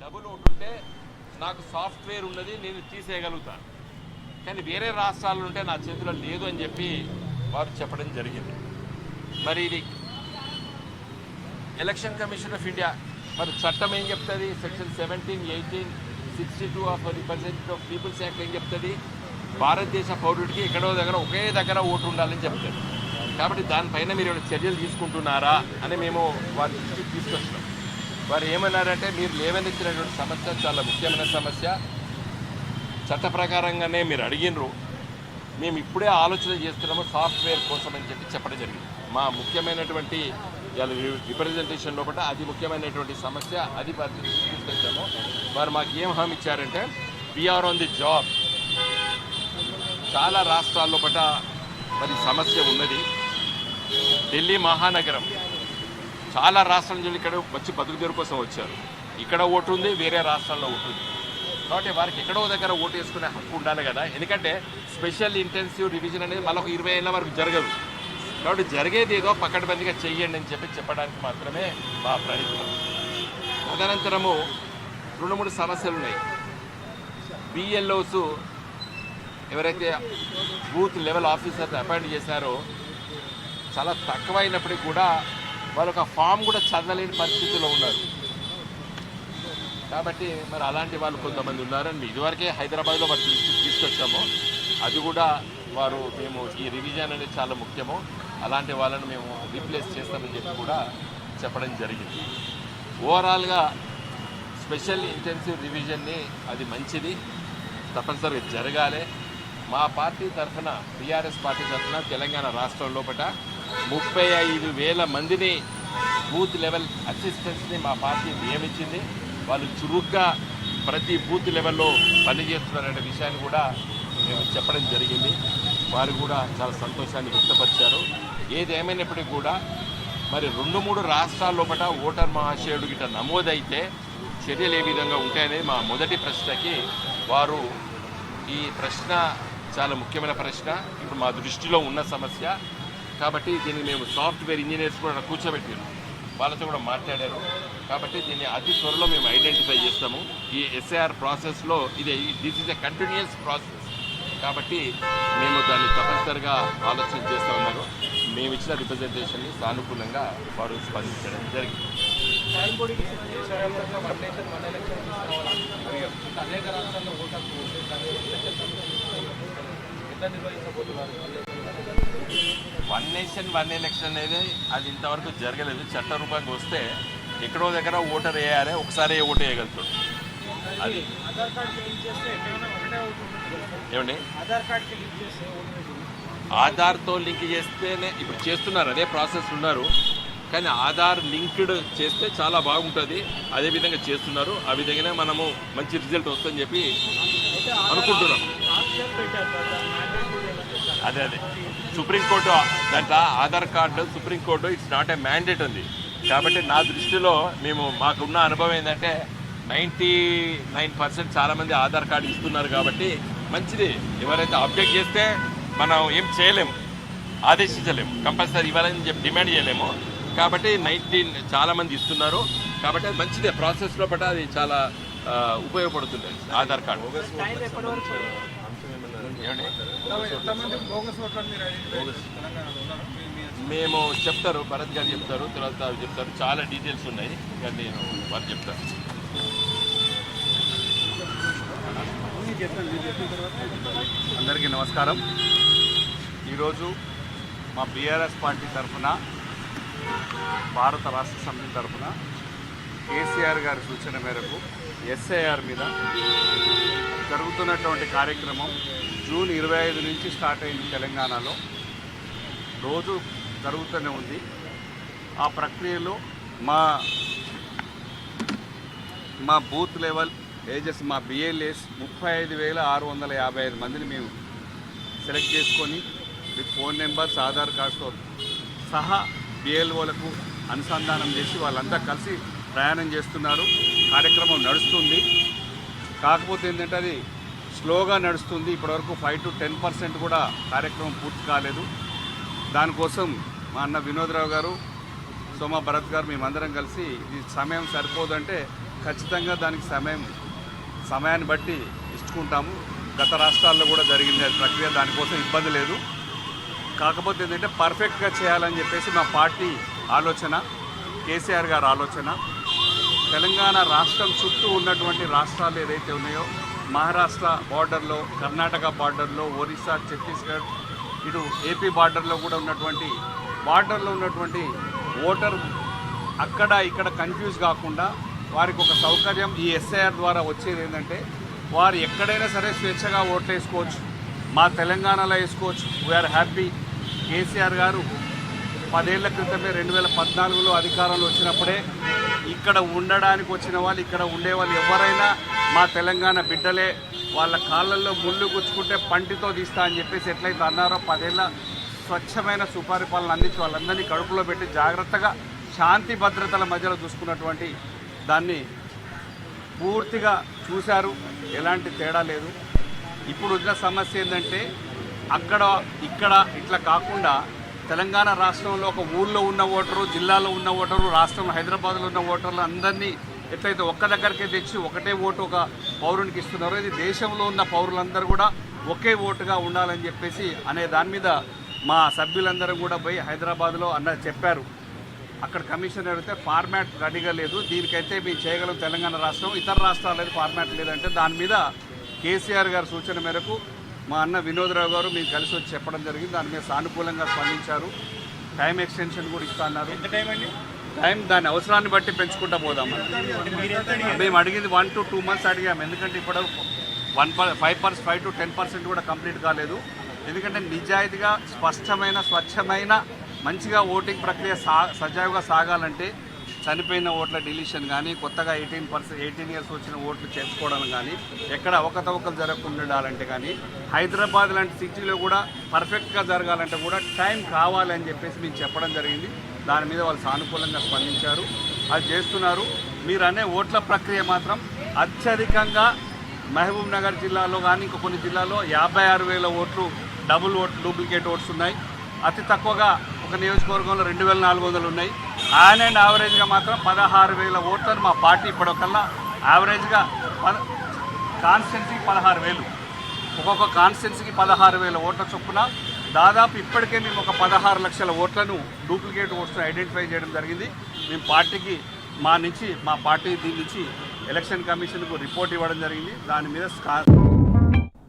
Double vote ఉంటే నాకు software ఉన్నది, నేను తీసేయగలుగుతాను. కానీ వేరే రాష్ట్రాల్లో ఉంటే నా చేతిలో లేదు అని చెప్పి వారు చెప్పడం జరిగింది. మరి ఇది ఎలక్షన్ కమిషన్ ఆఫ్ ఇండియా మరి చట్టం ఏం చెప్తుంది? Section 17, 18, 62 of representative of peoples act ఏం చెప్తుంది? భారతదేశ పౌరుడికి ఎక్కడో దగ్గర ఒకే దగ్గర ఓటు ఉండాలని చెప్తుంది. కాబట్టి దానిపైన మీరు చర్యలు తీసుకుంటున్నారా అని మేము వారి దృష్టికి తీసుకొచ్చినాం. వారు ఏమన్నారంటే, మీరు లేవనెత్తినటువంటి సమస్య చాలా ముఖ్యమైన సమస్య, చట్ట ప్రకారంగానే మీరు అడిగినరు, మేము ఇప్పుడే ఆలోచన చేస్తున్నాము సాఫ్ట్వేర్ కోసం అని చెప్పడం జరిగింది. మా ముఖ్యమైనటువంటి రిప్రజెంటేషన్ లోపల అది ముఖ్యమైనటువంటి సమస్య, అది వారి తీసుకొచ్చాము. వారు మాకు ఏం హామీ ఇచ్చారంటే, వీఆర్ ఆన్ ది జాబ్. చాలా రాష్ట్రాల్లో పట మరి సమస్య ఉన్నది. ఢిల్లీ మహానగరం చాలా రాష్ట్రాల నుంచి ఇక్కడ వచ్చి బతుకు తెరువు కోసం వచ్చారు. ఇక్కడ ఓటు ఉంది, వేరే రాష్ట్రాల్లో ఓటు ఉంది. కాబట్టి వారికి ఎక్కడో దగ్గర ఓటు వేసుకునే హక్కు ఉండాలి కదా. ఎందుకంటే స్పెషల్ ఇంటెన్సివ్ రివిజన్ అనేది మళ్ళీ ఒక 20 ఏళ్ళ వరకు జరగదు. కాబట్టి జరిగేది ఏదో పకడ్బందీగా చెయ్యండి అని చెప్పడానికి మాత్రమే మా ప్రయత్నం. తదనంతరము 2-3 సమస్యలు ఉన్నాయి. బిఎల్ఓస్ ఎవరైతే బూత్ లెవెల్ ఆఫీసర్ని అపాయింట్ చేశారో చాలా తక్కువైనప్పటికీ కూడా వాళ్ళు ఒక ఫామ్ కూడా చదవలేని పరిస్థితిలో ఉన్నారు. కాబట్టి మరి అలాంటి వాళ్ళు కొంతమంది ఉన్నారని ఇదివరకే హైదరాబాద్లో వారి దృష్టికి తీసుకొచ్చాము. అది కూడా వారు మేము ఈ రివిజన్ అనేది చాలా ముఖ్యము, అలాంటి వాళ్ళను మేము రీప్లేస్ చేస్తామని చెప్పి కూడా చెప్పడం జరిగింది. ఓవరాల్గా స్పెషల్ ఇంటెన్సివ్ రివిజన్ని అది మంచిది, తప్పనిసరిగా జరగాలి. మా పార్టీ తరఫున, టీఆర్ఎస్ పార్టీ తరఫున తెలంగాణ రాష్ట్రం లోపల 35,000 మందిని బూత్ లెవెల్ అసిస్టెంట్స్ని మా పార్టీ నియమించింది. వాళ్ళు చురుగ్గా ప్రతి బూత్ లెవెల్లో పనిచేస్తున్నారనే విషయాన్ని కూడా మేము చెప్పడం జరిగింది. వారు కూడా చాలా సంతోషాన్ని వ్యక్తపరిచారు. ఏది ఏమైనప్పటికీ కూడా మరి 2-3 రాష్ట్రాల లోపల ఓటర్ మహాశయుడు గిట్ట నమోదైతే చర్యలు ఏ విధంగా ఉంటాయనేది మా మొదటి ప్రశ్నకి వారు ఈ ప్రశ్న చాలా ముఖ్యమైన ప్రశ్న, ఇప్పుడు మా దృష్టిలో ఉన్న సమస్య. కాబట్టి దీన్ని మేము సాఫ్ట్వేర్ ఇంజనీర్స్ కూడా కూర్చోబెట్టారు, వాళ్ళతో కూడా మాట్లాడారు. కాబట్టి దీన్ని అతి త్వరలో మేము ఐడెంటిఫై చేస్తాము. ఈ ఎస్ఐఆర్ ప్రాసెస్లో this is a continuous process. కాబట్టి మేము దాన్ని తప్పనిసరిగా ఆలోచన చేస్తూ ఉన్నారు. మేము ఇచ్చిన రిప్రజెంటేషన్ని సానుకూలంగా వారు స్పందించడం జరిగింది. వన్ నేషన్ వన్ ఎలక్షన్ అనేది అది ఇంతవరకు జరగలేదు. చట్ట రూపంగా వస్తే ఎక్కడో దగ్గర ఓటర్ వేయాలి, ఒకసారి ఓటు వేయగలుగుతాడు. అది ఏమండి, ఆధార్తో లింక్ చేస్తేనే ఇప్పుడు చేస్తున్నారు, అదే ప్రాసెస్ ఉన్నారు. కానీ ఆధార్ లింక్డ్ చేస్తే చాలా బాగుంటుంది, అదేవిధంగా చేస్తున్నారు. ఆ విధంగానే మనము మంచి రిజల్ట్ వస్తుందని చెప్పి అనుకుంటున్నాం. అదే సుప్రీంకోర్టు దాంట్లో Aadhaar card supreme court it's not a mandate ఉంది. కాబట్టి నా దృష్టిలో మాకున్న అనుభవం ఏంటంటే 99% చాలామంది ఆధార్ కార్డు ఇస్తున్నారు. కాబట్టి మంచిది. ఎవరైతే అబ్జెక్ట్ చేస్తే మనం ఏం చేయలేము, ఆదేశించలేము, కంపల్సరీ ఇవ్వాలని చెప్పి డిమాండ్ చేయలేము. కాబట్టి చాలామంది ఇస్తున్నారు. కాబట్టి అది మంచిదే, ప్రాసెస్లో బట్టి అది చాలా ఉపయోగపడుతుంది ఆధార్ కార్డు. మేము చెప్తారు, భరత్ గారు చెప్తారు, తర్వాత చెప్తారు, చాలా డీటెయిల్స్ ఉన్నాయి. కానీ నేను వారు చెప్తాను. అందరికీ నమస్కారం. ఈరోజు మా బీఆర్ఎస్ పార్టీ తరఫున, భారత రాష్ట్ర సమితి తరఫున కేసీఆర్ గారి సూచన మేరకు ఎస్ఐఆర్ మీద జరుగుతున్నటువంటి కార్యక్రమం జూన్ 25 నుంచి స్టార్ట్ అయింది. తెలంగాణలో రోజు జరుగుతూనే ఉంది. ఆ ప్రక్రియలో మా బూత్ లెవెల్ ఏజెస్, మా బిఎల్ఏస్ 35,655 మందిని మేము సెలెక్ట్ చేసుకొని విత్ ఫోన్ నెంబర్స్, ఆధార్ కార్డ్స్తో సహా బిఎల్ఓలకు అనుసంధానం చేసి వాళ్ళంతా కలిసి ప్రయాణం చేస్తున్నారు. కార్యక్రమం నడుస్తుంది. కాకపోతే ఏంటంటే అది స్లోగా నడుస్తుంది. ఇప్పటివరకు 5 to 10% కూడా కార్యక్రమం పూర్తి కాలేదు. దానికోసం మా అన్న వినోద్రావు గారు, సోమ భరత్ గారు, మేమందరం కలిసి ఇది సమయం సరిపోదంటే ఖచ్చితంగా దానికి సమయాన్ని బట్టి ఇచ్చుకుంటాము. గత రాష్ట్రాల్లో కూడా జరిగింది అది ప్రక్రియ, దానికోసం ఇబ్బంది లేదు. కాకపోతే ఏంటంటే పర్ఫెక్ట్గా చేయాలని చెప్పేసి మా పార్టీ ఆలోచన, కేసీఆర్ గారి ఆలోచన. తెలంగాణ రాష్ట్రం చుట్టూ ఉన్నటువంటి రాష్ట్రాలు ఏదైతే ఉన్నాయో, మహారాష్ట్ర బార్డర్లో, కర్ణాటక బార్డర్లో, ఒరిస్సా, ఛత్తీస్గఢ్, ఇటు ఏపీ బార్డర్లో కూడా ఉన్నటువంటి ఓటర్ అక్కడ ఇక్కడ కన్ఫ్యూజ్ కాకుండా వారికి ఒక సౌకర్యం ఈ ఎస్ఐఆర్ ద్వారా వచ్చేది ఏంటంటే, వారు ఎక్కడైనా సరే స్వేచ్ఛగా ఓట్లు వేసుకోవచ్చు. మా తెలంగాణలో వేసుకోవచ్చు. We are happy. కేసీఆర్ గారు 10 ఏళ్ల క్రితమే 2014లో అధికారంలో వచ్చినప్పుడే ఇక్కడ ఉండడానికి వచ్చిన వాళ్ళు, ఇక్కడ ఉండేవాళ్ళు ఎవరైనా మా తెలంగాణ బిడ్డలే, వాళ్ళ కాళ్ళల్లో ముళ్ళు గుచ్చుకుంటే పంటితో తీస్తా అని చెప్పేసి ఎట్లయితే అన్నారో 10 ఏళ్ళ స్వచ్ఛమైన సుపరిపాలన అందించి వాళ్ళందరినీ కడుపులో పెట్టి జాగ్రత్తగా శాంతి భద్రతల మధ్యలో చూసుకున్నటువంటి దాన్ని పూర్తిగా చూశారు. ఎలాంటి తేడా లేదు. ఇప్పుడు ఉన్న సమస్య ఏంటంటే, అక్కడ ఇక్కడ ఇట్లా కాకుండా తెలంగాణ రాష్ట్రంలో ఒక ఊళ్ళో ఉన్న ఓటరు, జిల్లాలో ఉన్న ఓటరు, రాష్ట్రంలో హైదరాబాద్లో ఉన్న ఓటర్లు అందరినీ ఎట్లయితే ఒక్క దగ్గరికే తెచ్చి ఒకటే ఓటు ఒక పౌరునికి ఇస్తున్నారో, ఇది దేశంలో ఉన్న పౌరులందరూ కూడా ఒకే ఓటుగా ఉండాలని చెప్పేసి అనే దాని మీద మా సభ్యులందరూ కూడా పోయి హైదరాబాద్లో చెప్పారు. అక్కడ కమిషన్ అడిగితే ఫార్మాట్ రెడీగా లేదు, దీనికైతే మేము చేయగలం తెలంగాణ రాష్ట్రం, ఇతర రాష్ట్రాలు అయితే ఫార్మాట్ లేదంటే దాని మీద కేసీఆర్ గారి సూచన మేరకు మా అన్న వినోద్రావు గారు మేము కలిసి వచ్చి చెప్పడం జరిగింది. దాని మీద సానుకూలంగా స్పందించారు. టైం ఎక్స్టెన్షన్ కూడా ఇస్తా అన్నారు. ఎంత టైం అండి? టైం దాని అవసరాన్ని బట్టి పెంచుకుంటా పోదాం. మేము అడిగింది 1 to 2 months అడిగాము. ఎందుకంటే ఇప్పుడు 5 to 10% కూడా కంప్లీట్ కాలేదు. ఎందుకంటే నిజాయితీగా స్పష్టమైన స్వచ్ఛమైన మంచిగా ఓటింగ్ ప్రక్రియ సజావుగా సాగాలంటే చనిపోయిన ఓట్ల డిలీషన్ కానీ, కొత్తగా 18 years వచ్చిన ఓట్లు చేర్చుకోవడం కానీ, ఎక్కడ అవకతవకలు జరగకుండా ఉండాలంటే కానీ, హైదరాబాద్ లాంటి సిటీలో కూడా పర్ఫెక్ట్గా జరగాలంటే కూడా టైం కావాలని చెప్పేసి మీకు చెప్పడం జరిగింది. దాని మీద వాళ్ళు సానుకూలంగా స్పందించారు. అది చేస్తున్నారు. మీరు అనే ఓట్ల ప్రక్రియ మాత్రం అత్యధికంగా మహబూబ్ నగర్ జిల్లాలో కానీ ఇంకా కొన్ని జిల్లాల్లో 56,000 ఓట్లు డూప్లికేట్ ఓట్స్ ఉన్నాయి. అతి తక్కువగా ఒక నియోజకవర్గంలో 2,400 ఉన్నాయి. ఆన్ అండ్ యావరేజ్గా మాత్రం 16,000 ఓట్లను మా పార్టీ ఇప్పటికల్లా యావరేజ్గా కాన్స్టిట్యున్సీకి 16,000, ఒక్కొక్క కాన్స్టిట్యున్సీకి 16,000 ఓట్ల చొప్పున దాదాపు ఇప్పటికే మేము ఒక 16 లక్షల ఓట్లను డూప్లికేట్ ఓట్స్ను ఐడెంటిఫై చేయడం జరిగింది. మేము పార్టీకి మా పార్టీ దీని నుంచి ఎలక్షన్ కమిషన్కు రిపోర్ట్ ఇవ్వడం జరిగింది. దాని మీద